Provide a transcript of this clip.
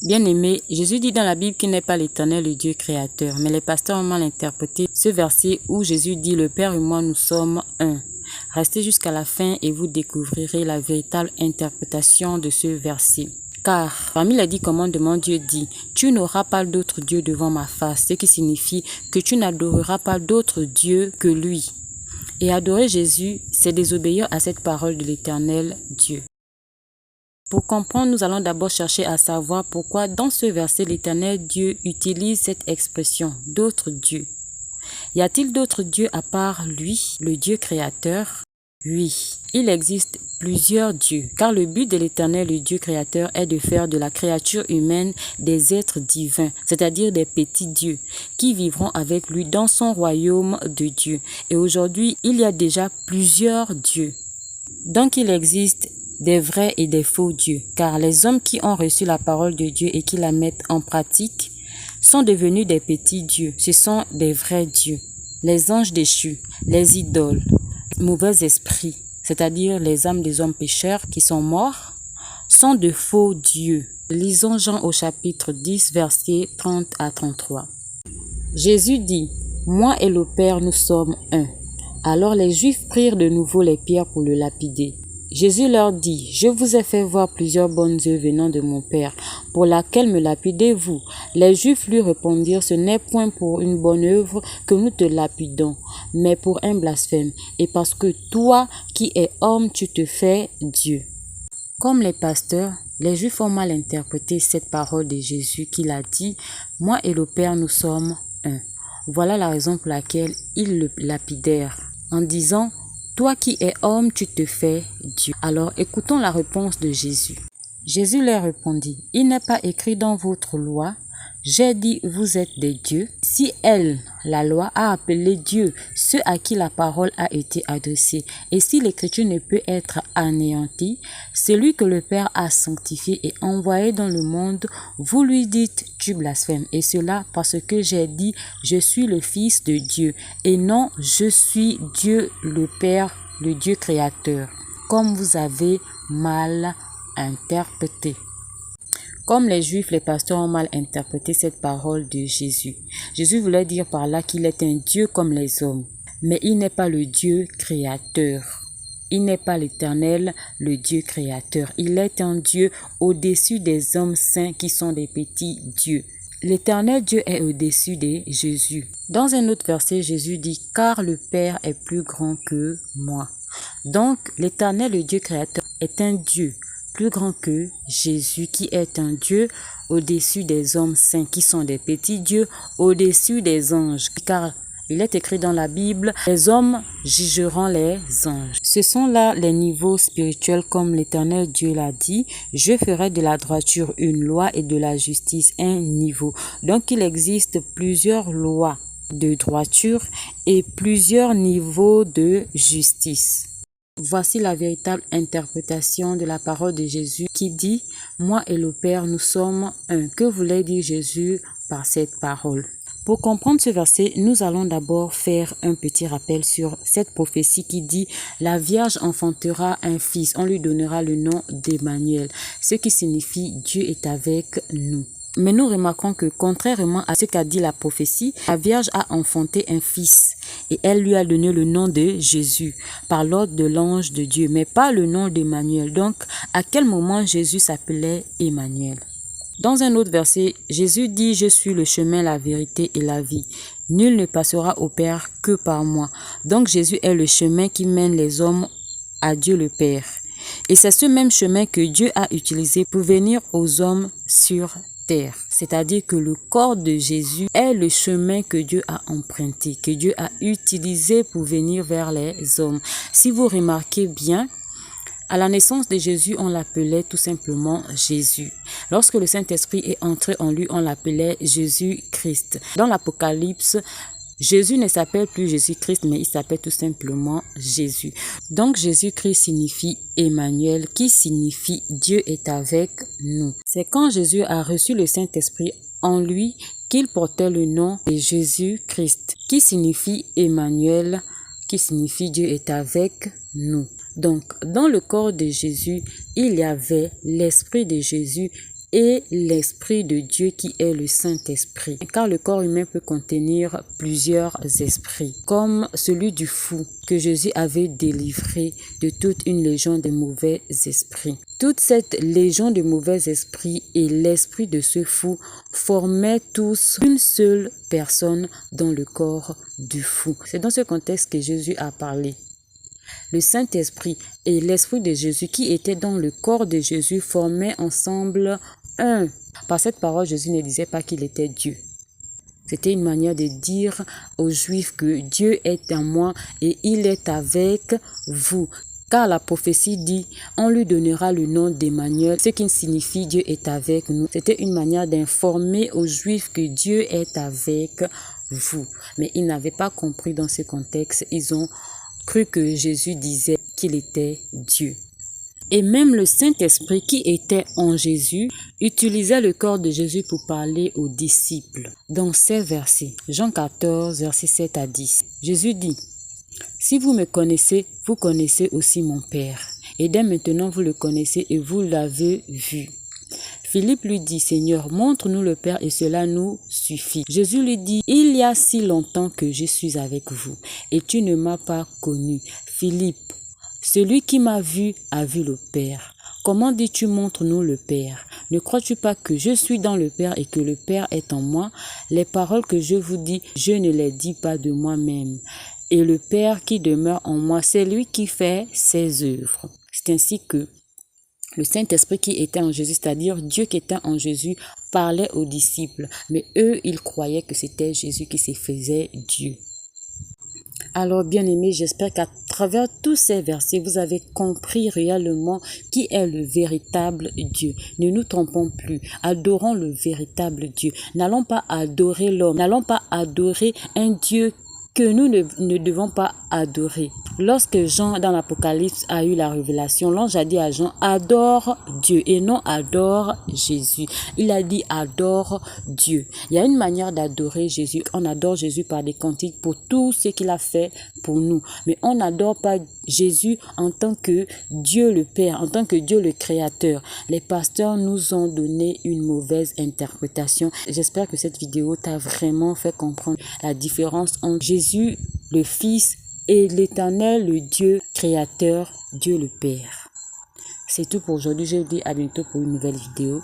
Bien-aimé, Jésus dit dans la Bible qu'il n'est pas l'Éternel, le Dieu créateur, mais les pasteurs ont mal interprété ce verset où Jésus dit « Le Père et moi, nous sommes un ». Restez jusqu'à la fin et vous découvrirez la véritable interprétation de ce verset. Car parmi les 10 commandements, Dieu dit « Tu n'auras pas d'autre Dieu devant ma face », ce qui signifie que tu n'adoreras pas d'autre Dieu que lui. Et adorer Jésus, c'est désobéir à cette parole de l'Éternel Dieu. Pour comprendre, nous allons d'abord chercher à savoir pourquoi dans ce verset, l'Éternel Dieu utilise cette expression « d'autres dieux ». Y a-t-il d'autres dieux à part lui, le Dieu créateur? Oui, il existe plusieurs dieux, car le but de l'Éternel, le Dieu créateur, est de faire de la créature humaine des êtres divins, c'est-à-dire des petits dieux, qui vivront avec lui dans son royaume de Dieu. Et aujourd'hui, il y a déjà plusieurs dieux. Donc il existe des vrais et des faux dieux, car les hommes qui ont reçu la parole de Dieu et qui la mettent en pratique sont devenus des petits dieux. Ce sont des vrais dieux. Les anges déchus, les idoles, mauvais esprits, c'est-à-dire les âmes des hommes pécheurs qui sont morts, sont de faux dieux. Lisons Jean au chapitre 10, versets 30 à 33. Jésus dit « Moi et le Père, nous sommes un ». Alors les Juifs prirent de nouveau les pierres pour le lapider. Jésus leur dit « Je vous ai fait voir plusieurs bonnes œuvres venant de mon Père, pour laquelle me lapidez-vous » Les Juifs lui répondirent « Ce n'est point pour une bonne œuvre que nous te lapidons, mais pour un blasphème, et parce que toi qui es homme, tu te fais Dieu. » Comme les pasteurs, les Juifs ont mal interprété cette parole de Jésus qu'il a dit « Moi et le Père, nous sommes un ». Voilà la raison pour laquelle ils le lapidèrent, en disant « Toi qui es homme, tu te fais Dieu. » Alors écoutons la réponse de Jésus. Jésus leur répondit « Il n'est pas écrit dans votre loi, j'ai dit vous êtes des dieux. Si elle, la loi, a appelé Dieu ceux à qui la parole a été adressée, et si l'écriture ne peut être anéantie, celui que le Père a sanctifié et envoyé dans le monde, vous lui dites tu blasphèmes. Et cela parce que j'ai dit je suis le Fils de Dieu, et non je suis Dieu le Père, le Dieu créateur, comme vous avez mal interprété. » Comme les Juifs, les pasteurs ont mal interprété cette parole de Jésus. Jésus voulait dire par là qu'il est un Dieu comme les hommes. Mais il n'est pas le Dieu créateur. Il n'est pas l'Éternel, le Dieu créateur. Il est un Dieu au-dessus des hommes saints qui sont des petits dieux. L'Éternel Dieu est au-dessus de Jésus. Dans un autre verset, Jésus dit « Car le Père est plus grand que moi ». Donc, l'Éternel, le Dieu créateur, est un Dieu plus grand que Jésus, qui est un Dieu au-dessus des hommes saints, qui sont des petits dieux, au-dessus des anges. Car il est écrit dans la Bible, les hommes jugeront les anges. Ce sont là les niveaux spirituels, comme l'Éternel Dieu l'a dit. Je ferai de la droiture une loi et de la justice un niveau. Donc il existe plusieurs lois de droiture et plusieurs niveaux de justice. Voici la véritable interprétation de la parole de Jésus qui dit « Moi et le Père, nous sommes un ». Que voulait dire Jésus par cette parole? Pour comprendre ce verset, nous allons d'abord faire un petit rappel sur cette prophétie qui dit « La Vierge enfantera un fils, on lui donnera le nom d'Emmanuel », ce qui signifie « Dieu est avec nous ». Mais nous remarquons que, contrairement à ce qu'a dit la prophétie, la Vierge a enfanté un fils et elle lui a donné le nom de Jésus par l'ordre de l'ange de Dieu, mais pas le nom d'Emmanuel. Donc, à quel moment Jésus s'appelait Emmanuel? Dans un autre verset, Jésus dit « Je suis le chemin, la vérité et la vie. Nul ne passera au Père que par moi. » Donc, Jésus est le chemin qui mène les hommes à Dieu le Père. Et c'est ce même chemin que Dieu a utilisé pour venir aux hommes sur terre. C'est-à-dire que le corps de Jésus est le chemin que Dieu a emprunté, que Dieu a utilisé pour venir vers les hommes. Si vous remarquez bien, à la naissance de Jésus, on l'appelait tout simplement Jésus. Lorsque le Saint-Esprit est entré en lui, on l'appelait Jésus-Christ. Dans l'Apocalypse, Jésus ne s'appelle plus Jésus-Christ, mais il s'appelle tout simplement Jésus. Donc Jésus-Christ signifie Emmanuel, qui signifie Dieu est avec nous. C'est quand Jésus a reçu le Saint-Esprit en lui qu'il portait le nom de Jésus-Christ, qui signifie Emmanuel, qui signifie Dieu est avec nous. Donc, dans le corps de Jésus, il y avait l'Esprit de Jésus et l'Esprit de Dieu qui est le Saint-Esprit. Car le corps humain peut contenir plusieurs esprits, comme celui du fou que Jésus avait délivré de toute une légion de mauvais esprits. Toute cette légion de mauvais esprits et l'esprit de ce fou formaient tous une seule personne dans le corps du fou. C'est dans ce contexte que Jésus a parlé. Le Saint-Esprit et l'Esprit de Jésus qui étaient dans le corps de Jésus formaient ensemble un. Par cette parole, Jésus ne disait pas qu'il était Dieu. C'était une manière de dire aux Juifs que Dieu est en moi et il est avec vous. Car la prophétie dit, on lui donnera le nom d'Emmanuel, ce qui signifie Dieu est avec nous. C'était une manière d'informer aux Juifs que Dieu est avec vous. Mais ils n'avaient pas compris dans ce contexte. Ils ont cru que Jésus disait qu'il était Dieu. Et même le Saint-Esprit qui était en Jésus utilisait le corps de Jésus pour parler aux disciples. Dans ces versets, Jean 14, versets 7 à 10, Jésus dit, « Si vous me connaissez, vous connaissez aussi mon Père. Et dès maintenant, vous le connaissez et vous l'avez vu. » Philippe lui dit, « Seigneur, montre-nous le Père et cela nous suffit. » Jésus lui dit, « Il y a si longtemps que je suis avec vous et tu ne m'as pas connu. Philippe, celui qui m'a vu a vu le Père. Comment dis-tu montre-nous le Père? Ne crois-tu pas que je suis dans le Père et que le Père est en moi? Les paroles que je vous dis, je ne les dis pas de moi-même. Et le Père qui demeure en moi, c'est lui qui fait ses œuvres. » C'est ainsi que le Saint-Esprit qui était en Jésus, c'est-à-dire Dieu qui était en Jésus, parlait aux disciples. Mais eux, ils croyaient que c'était Jésus qui se faisait Dieu. Alors, bien-aimés, j'espère qu'à travers tous ces versets, vous avez compris réellement qui est le véritable Dieu. Ne nous trompons plus. Adorons le véritable Dieu. N'allons pas adorer l'homme. N'allons pas adorer un Dieu que nous ne devons pas adorer. Lorsque Jean, dans l'Apocalypse, a eu la révélation, l'ange a dit à Jean, adore Dieu et non adore Jésus. Il a dit adore Dieu. Il y a une manière d'adorer Jésus. On adore Jésus par des cantiques pour tout ce qu'il a fait pour nous. Mais on n'adore pas Jésus en tant que Dieu le Père, en tant que Dieu le Créateur. Les pasteurs nous ont donné une mauvaise interprétation. J'espère que cette vidéo t'a vraiment fait comprendre la différence entre Jésus, le Fils, et l'Éternel, le Dieu créateur, Dieu le Père. C'est tout pour aujourd'hui. Je vous dis à bientôt pour une nouvelle vidéo.